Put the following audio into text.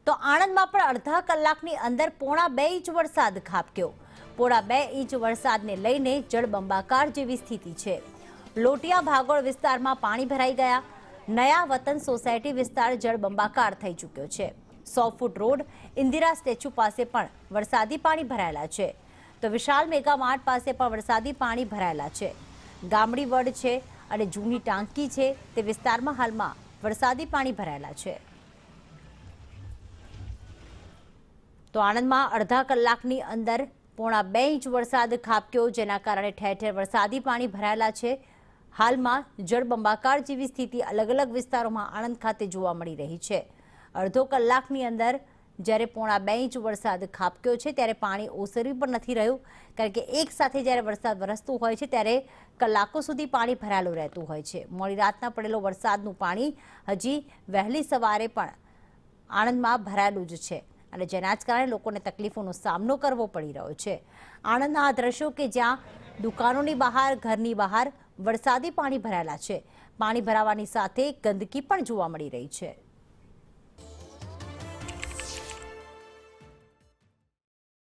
તો આણંદમાં પણ અડધા કલાકની અંદર પોણા 2 ઇંચ વરસાદ ખાબક્યો। પોણા 2 ઇંચ વરસાદને લઈને જળબંબાકાર જેવી સ્થિતિ છે। લોટિયા ભાગોળ વિસ્તારમાં પાણી ભરાઈ ગયા। નયા વતન સોસાયટી વિસ્તાર જળબંબાકાર થઈ ચૂક્યો છે। 100 ફૂટ રોડ ઇન્દિરા સ્ટેચ્યુ પાસે પણ વરસાદી પાણી ભરાયેલા છે। તો વિશાલ મેગા માર્ટ પાસે પણ વરસાદી પાણી ભરાયેલા છે। ગામડી વડ છે અને જૂની ટાંકી છે તે વિસ્તારમાં હાલમાં વરસાદી પાણી ભરાયેલા છે। તો આણંદમાં અડધા કલાકની અંદર પોણા 2 ઇંચ વરસાદ ખાબક્યો, જેના કારણે ઠેર ઠેર વરસાદી પાણી ભરાયેલા છે। હાલમાં જળબંબાકાર જેવી સ્થિતિ અલગ અલગ વિસ્તારોમાં આણંદ ખાતે જોવા મળી રહી છે। અડધો કલાકની અંદર જ્યારે પોણા 2 ઇંચ વરસાદ ખાબક્યો છે ત્યારે પાણી ઓસરી પણ નથી રહ્યું, કારણ કે એક સાથે જ્યારે વરસાદ વરસતું હોય છે ત્યારે કલાકો સુધી પાણી ભરાયેલું રહેતું હોય છે। મોડી રાતના પડેલો વરસાદનું પાણી હજી વહેલી સવારે પણ આણંદમાં ભરાયેલું જ છે અને જેના જ કારણે લોકોને તકલીફોનો સામનો કરવો પડી રહ્યો છે। આણંદના આ દ્રશ્યો કે જ્યાં દુકાનોની બહાર, ઘરની બહાર વરસાદી પાણી ભરાયેલા છે। પાણી ભરાવાની સાથે ગંદકી પણ જોવા મળી રહી છે।